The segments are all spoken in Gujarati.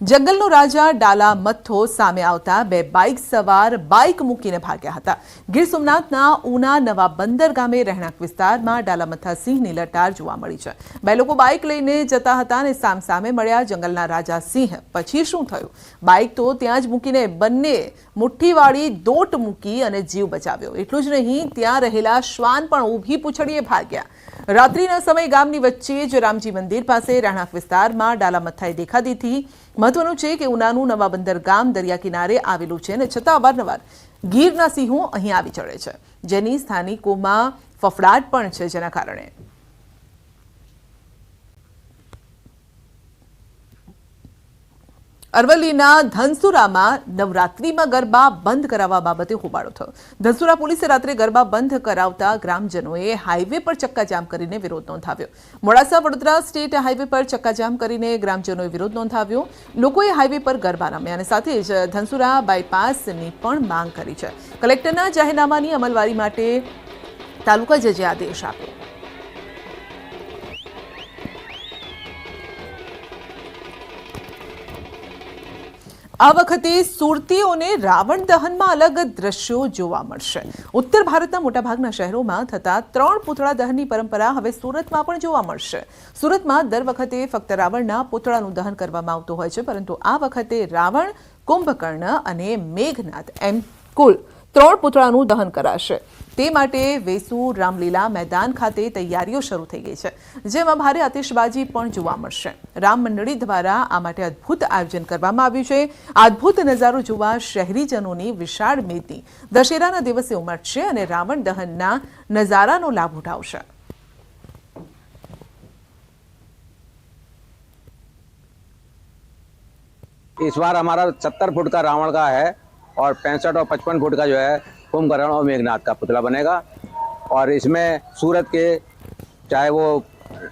જંગલનો રાજા ડાલા મથ્થો સામે આવતા બે બાઇક સવાર બાઇક મૂકીને ભાગ્યા હતા। ગીર સોમનાથના ઉના નવા બંદર ગામે રહેણાંક વિસ્તારમાં ડાલા મથ્થા સિંહની લટાર જોવા મળી છે। બે લોકો બાઇક લઈને જતા હતા અને સામસામે મળ્યા જંગલના રાજા સિંહ। પછી શું થયું? બાઇક તો ત્યાં જ મૂકીને બંને મુઠ્ઠીવાળી દોટ મૂકી અને જીવ બચાવ્યો। એટલું જ નહીં, ત્યાં રહેલા શ્વાન પણ ઊભી પૂંછડીએ ભાગ્યા। રાત્રિના સમય ગામની વચ્ચે જ રામજી મંદિર પાસે રહેણાંક વિસ્તારમાં ડાલા મથ્થાએ દેખાદીધી। મહત્વનું છે કે ઉનાનું નવા બંદર ગામ દરિયા કિનારે આવેલું છે અને છતાં અવારનવાર ગીરના સિંહો અહીં આવી ચડે છે, જેની સ્થાનિકોમાં ફફડાટ પણ છે, જેના કારણે અરવલ્લીના ધનસુરામાં નવરાત્રીમાં ગરબા બંધ કરાવવા બાબતે હોબાળો થયો। ધનસુરા પોલીસે રાત્રે ગરબા બંધ કરાવતા ગ્રામજનોએ હાઈવે પર ચક્કાજામ કરીને વિરોધ નોંધાવ્યો। મોડાસા વડોદરા સ્ટેટ હાઈવે પર ચક્કાજામ કરીને ગ્રામજનોએ વિરોધ નોંધાવ્યો। લોકોએ હાઈવે પર ગરબા રમ્યા અને સાથે જ ધનસુરા બાયપાસની પણ માંગ કરી છે। કલેક્ટરના જાહેરનામાની અમલવારી માટે તાલુકા જજે આદેશ આપ્યો। આ વખતે સુરતીઓને રાવણ દહનમાં અલગ દ્રશ્યો જોવા મળશે। ઉત્તર ભારતના મોટાભાગના શહેરોમાં થતા 3 પૂતળા દહનની પરંપરા હવે સુરતમાં પણ જોવા મળશે। સુરતમાં દર વખતે ફક્ત રાવણના પૂતળાનું દહન કરવામાં આવતું હોય છે, પરંતુ આ વખતે રાવણ, કુંભકર્ણ અને મેઘનાદ એમ કુલ 3 પૂતળાનું દહન કરાશે। તે માટે વેસુ રામલીલા મેદાન ખાતે તૈયારીઓ શરૂ થઈ ગઈ છે, જેમાં ભારે આતિશબાજી પણ જોવા મળશે। રામ મંડળી દ્વારા આ માટે અદ્ભુત આયોજન કરવામાં આવ્યું છે। આ અદ્ભુત નજારો જોવા શહેરીજનોની વિશાળ મેદી દશેરાના દિવસે ઉમટશે અને રાવણ દહનના નજારાનો લાભ ઉઠાવશે। इस बार हमारा 70 फुट का रावण का है और 65 और 55 फुट का जो है कुंभकर्ण और मेघनाद का पुतला बनेगा। और इसमें सूरत के चाहे वो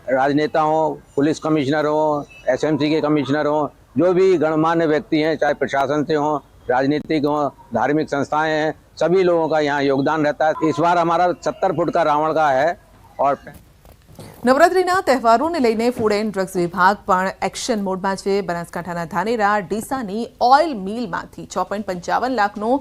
राजनेता हो, पुलिस कमिश्नर हो, एसएमसी के कमिश्नर हो, जो भी गणमान्य व्यक्ति हैं, चाहे प्रशासन से हो, राजनीतिक हो, धार्मिक संस्थाएं हैं, सभी लोगों का यहाँ योगदान रहता है। इस बार हमारा 70 फुट का रावण का है। और નવરાત્રીના તહેવારોને લઈને ફૂડ એન્ડ ડ્રગ્સ વિભાગ પણ એક્શન મોડમાં છે। બનાસકાંઠાના ધાનેરા ડીસાની ઓઇલ મિલમાંથી 6.55 લાખનો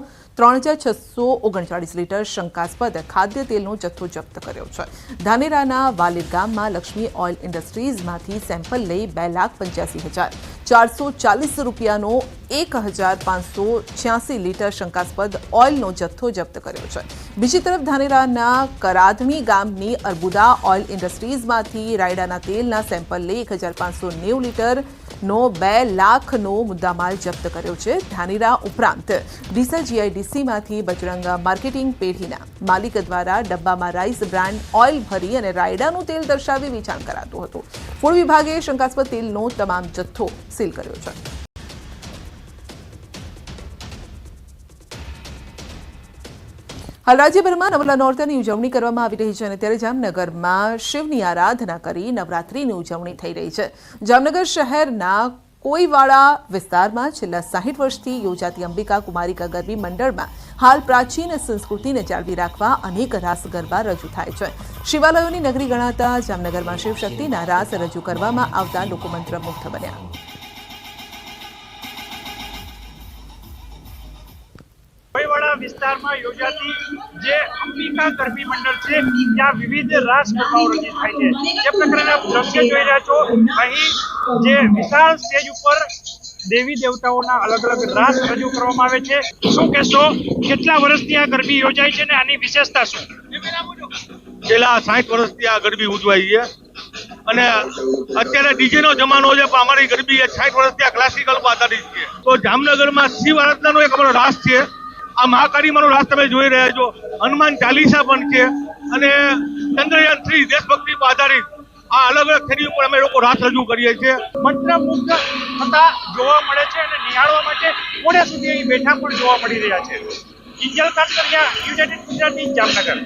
3639 લીટર શંકાસ્પદ ખાદ્ય તેલનો જથ્થો જપ્ત કર્યો છે। ધાનેરાના વાલીર ગામમાં લક્ષ્મી ઓઇલ ઇન્ડસ્ટ્રીઝમાંથી સેમ્પલ લઈ 2,85,440 રૂપિયાનો 1,586 લીટર શંકાસ્પદ ઓઇલનો જથ્થો જપ્ત કર્યો છે। બીજી તરફ ધાનેરાના કરાધણી ગામની અર્બુદા ઓઇલ ઇન્ડસ્ટ્રીઝમાંથી રાયડાના તેલના સેમ્પલ લઈ 1,590 લીટરનો 2 લાખનો મુદ્દામાલ જપ્ત કર્યો છે। ધાનેરા ઉપરાંત ડીસા જીઆઈડીસીમાંથી બજરંગ માર્કેટિંગ પેઢીના માલિક દ્વારા ડબ્બામાં રાઈસ બ્રાન્ડ ઓઇલ ભરી અને રાયડાનું તેલ દર્શાવી વેચાણ કરાતું હતું। ફૂડ વિભાગે શંકાસ્પદ તેલનો તમામ જથ્થો સીલ કર્યો છે। હાલ રાજ્યભરમાં નવલા નોરતાની ઉજવણી કરવામાં આવી રહી છે અને ત્યારે જામનગરમાં શિવની આરાધના કરી નવરાત્રીની ઉજવણી થઈ રહી છે। જામનગર શહેરના કોઈવાડા વિસ્તારમાં છેલ્લા 60 વર્ષથી યોજાતી અંબિકા કુમારિકા ગરબી મંડળમાં હાલ પ્રાચીન સંસ્કૃતિને જાળવી રાખવા અનેક રાસ ગરબા રજૂ થાય છે। શિવાલયોની નગરી ગણાતા જામનગરમાં શિવશક્તિના રાસ રજૂ કરવામાં આવતા લોકો મંત્રમુગ્ધ બન્યા। કોઈવાડા વિસ્તારમાં યોજાતી જે અંબિકા ગરબી મંડળ છે, ત્યાં વિવિધ રાસ ગરબાઓ રજૂ થાય છે। જે પ્રકારના દ્રશ્ય જોઈ રહ્યા છો, અહીં જે વિશાળ સ્ટેજ ઉપર દેવી દેવતાઓના અલગ અલગ રાસ રજૂ કરવામાં આવે છે। શું કહેશો, કેટલા વર્ષથી આ ગરબી યોજાય છે ને આની વિશેષતા શું? છેલ્લા 60 વર્ષથી આ ગરબી ઉજવાય છે અને અત્યારે ડીજે નો જમાનો છે, પણ અમારી ગરબી 60 વર્ષથી આ ક્લાસિકલ પર આધારિત છે। તો જામનગરમાં શિવ આરાધનાનો એક અમારો રાસ છે। આ મહાકાળીમાનો રાસ તમે જોઈ રહ્યા છો। હનુમાન ચાલીસા પણ છે અને ચંદ્રયાન 3 દેશભક્તિ પર આધારિત આ અલગ અલગ થેરી ઉપર અમે લોકો રાસ રજૂ કરીએ છીએ। મંત્રમુગ્ધ થતા જોવા મળે છે અને નિહાળવા માટે મોડે સુધી અહીં બેઠા પણ જોવા મળી રહ્યા છે। કિંજલ કાતકરિયા, યુનાઇટેડ ગુજરાતી, જામનગર।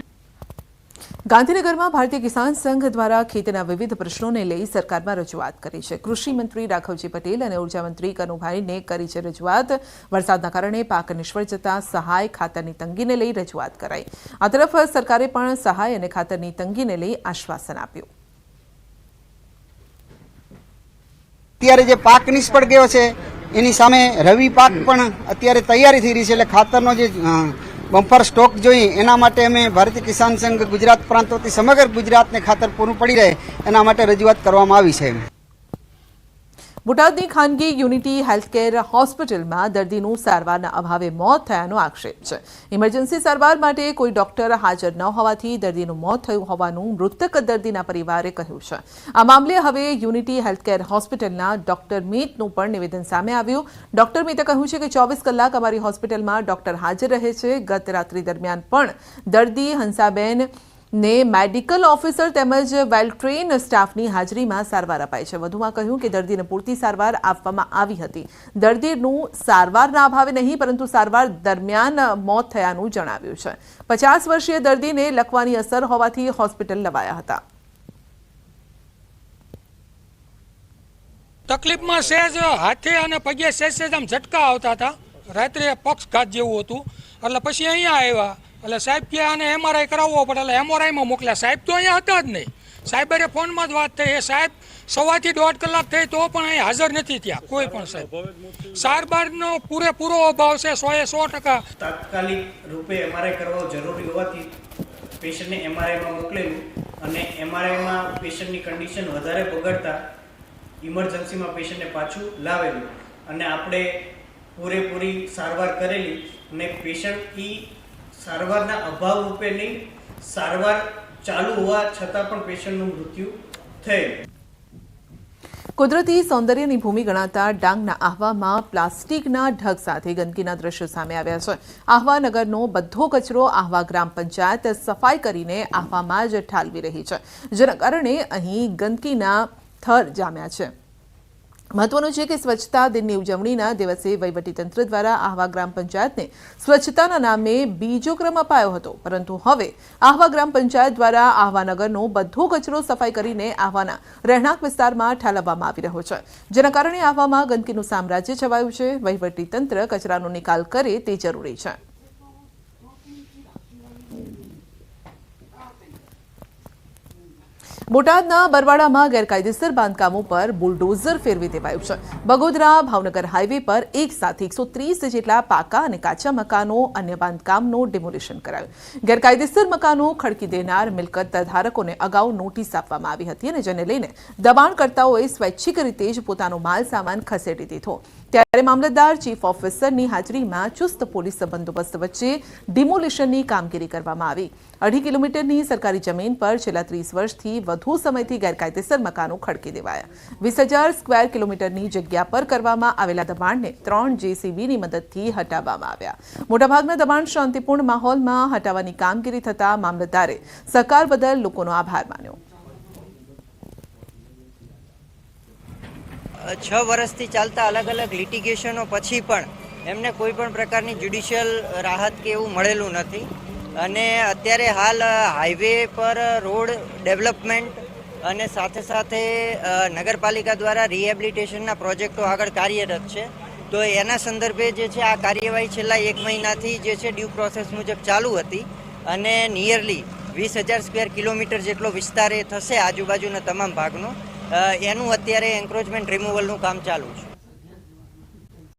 ગાંધીનગરમાં ભારતીય કિસાન સંઘ દ્વારા ખેતીના વિવિધ પ્રશ્નોને લઈ સરકારમાં રજૂઆત કરી છે। કૃષિ મંત્રી રાઘવજી પટેલ અને ઉર્જા મંત્રી કનુભાઈને કરી છે રજૂઆત। વરસાદના કારણે પાક નિષ્ફળ જતા સહાય, ખાતરની તંગીને લઈ રજૂઆત કરાઈ। આ તરફ સરકારે પણ સહાય અને ખાતરની તંગીને લઈ આશ્વાસન આપ્યું। અત્યારે જે પાક નિષ્ફળ ગયો છે એની સામે રવિ પાક પણ અત્યારે તૈયારી થઈ રહી છે, એટલે ખાતરનો જે બમ્પર સ્ટોક જોઈએ એના માટે અમે ભારતીય કિસાન સંઘ ગુજરાત પ્રાંત વતી સમગ્ર ગુજરાતને ખાતર પૂરું પડી રહે એના માટે રજૂઆત કરવામાં આવી છે. બોટાદની ખાનગી યુનિટી હેલ્થકેર હોસ્પિટલમાં દર્દીનું સારવારના અભાવે મોત થયાનો આક્ષેપ છે. ઇમરજન્સી સારવાર માટે કોઈ ડોક્ટર હાજર ન હોવાથી દર્દીનું મોત થયું હોવાનું મૃતક દર્દીના પરિવારે કહ્યું છે. આ મામલે હવે યુનિટી હેલ્થકેર હોસ્પિટલના ડોક્ટર મીતનું પણ નિવેદન સામે આવ્યું. ડોક્ટર મીતે કહ્યું છે કે 24 કલાક અમારી હોસ્પિટલમાં ડોક્ટર હાજર રહે છે. ગત રાત્રિ દરમિયાન પણ દર્દી હંસાબેન ને મેડિકલ ઓફિસર તેમજ વેલ ટ્રેન સ્ટાફની હાજરીમાં સારવાર અપાઈ છે. વધુમાં કહ્યું કે દર્દીને પૂરતી સારવાર આપવામાં આવી હતી. દર્દીનું સારવારના અભાવે નહીં પરંતુ સારવાર દરમિયાન મોત થયાનું જણાવ્યું છે. 50 વર્ષીય દર્દીને લકવાની અસર હોવાથી હોસ્પિટલ લવાયા હતા. તકલીફમાં સહેજ હાથે અને પગે સહેજ આમ ઝટકા આવતા હતા. રાત્રે પક્ષઘાત જેવું હતું એટલે પછી અહીંયા આવ્યા એટલે સાહેબ કે આને MRI કરાવવો પડે એટલે MRIમાં મોકલ્યા. સાહેબ તો અહીંયા હતા જ નહીં. સાહેબરે ફોનમાં જ વાત થઈ. એ સાહેબ 1.5 થી 1.5 કલાક થઈ તો પણ અહીં હાજર નથી થયા કોઈ પણ સાહેબ. સારવારનો પૂરેપૂરો અભાવ છે 100%. તાત્કાલિક રૂપે MRI કરવો જરૂરી હોવાથી પેશન્ટને MRIમાં મોકલેલું અને MRIમાં પેશન્ટની કન્ડિશન વધારે બગડતા ઇમરજન્સીમાં પેશન્ટને પાછું લાવેલું અને આપણે પૂરેપૂરી સારવાર કરેલી અને પેશન્ટ સારવારના અભાવ રૂપે નહીં, સારવાર ચાલુ હોવા છતાં પણ પેશન્ટનું મૃત્યુ થયેલું. કુદરતી સૌંદર્યની ભૂમિ ગણાતા ડાંગના આહવામાં પ્લાસ્ટિકના ઢગ સાથે ગંદકીના દ્રશ્યો સામે આવ્યા છે. આહવા નગરનો બધો કચરો આહવા ગ્રામ પંચાયત સફાઈ કરીને આહવામાં જ ઠાલવી રહી છે, જેના કારણે અહીં ગંદકીના થર જામ્યા છે. મહત્વનું છે કે સ્વચ્છતા દિનની ઉજવણીના દિવસે વહીવટીતંત્ર દ્વારા આહવા ગ્રામ પંચાયતને સ્વચ્છતાના નામે બીજો ક્રમ અપાયો હતો, પરંતુ હવે આહવા ગ્રામ પંચાયત દ્વારા આહવા નગરનો બધો કચરો સફાઈ કરીને આહવાના રહેણાંક વિસ્તારમાં ઠાલવવામાં આવી રહ્યો છે, જેના કારણે આહવામાં ગંદકીનું સામ્રાજ્ય છવાયું છે. વહીવટીતંત્ર કચરાનો નિકાલ કરે તે જરૂરી છે. બોટાદના બરવાડામાં ગેરકાયદેસર બાંધકામો પર બુલડોઝર ફેરવી દેવાયું છે. બગોદરા ભાવનગર હાઈવે પર એક સાથે 130 જેટલા પાકા અને કાચા મકાનો અન્ય બાંધકામનું ડિમોલિશન કરાયું. ગેરકાયદેસર મકાનો ખડકી દેનાર મિલકત ધારકોને અગાઉ નોટિસ આપવામાં આવી હતી અને જેને લઈને દબાણકર્તાઓએ સ્વૈચ્છિક રીતે જ પોતાનો માલ સામાન ખસેડી દીધો. ત્યારે મામલતદાર ચીફ ઓફિસરની હાજરીમાં ચુસ્ત પોલીસ બંદોબસ્ત વચ્ચે ડિમોલિશનની કામગીરી કરવામાં આવી. 2.5 કિલોમીટરની સરકારી જમીન પર છેલ્લા 30 વર્ષથી વધુ સમયથી ગેરકાયદેસર મકાનો ખડકી દેવાયા. 20,000 સ્ક્વેર કિલોમીટરની જગ્યા પર કરવામાં આવેલા દબાણને 3 JCBની મદદથી હટાવવામાં આવ્યા. મોટાભાગના દબાણ શાંતિપૂર્ણ માહોલમાં હટાવવાની કામગીરી થતાં મામલતદારે સહકાર બદલ લોકોનો આભાર માન્યો. 6 વર્ષથી ચાલતા અલગ અલગ લિટિગેશનો પછી પણ એમને કોઈ પણ પ્રકારની જ્યુડિશિયલ રાહત કે એવું મળેલું નથી અને અત્યારે હાલ હાઈવે પર રોડ ડેવલપમેન્ટ અને સાથે સાથે નગરપાલિકા દ્વારા રિહેબિલિટેશનના પ્રોજેક્ટો આગળ કાર્યરત છે. તો એના સંદર્ભે જે છે આ કાર્યવાહી છેલ્લા 1 મહિનાથી જે છે ડ્યુ પ્રોસેસ મુજબ ચાલુ હતી અને નિયરલી 20,000 સ્ક્વેર કિલોમીટર જેટલો વિસ્તાર એ થશે આજુબાજુના તમામ ભાગનો. એનું અત્યારે એન્ક્રોચમેન્ટ રિમૂવલનું કામ ચાલુ છે.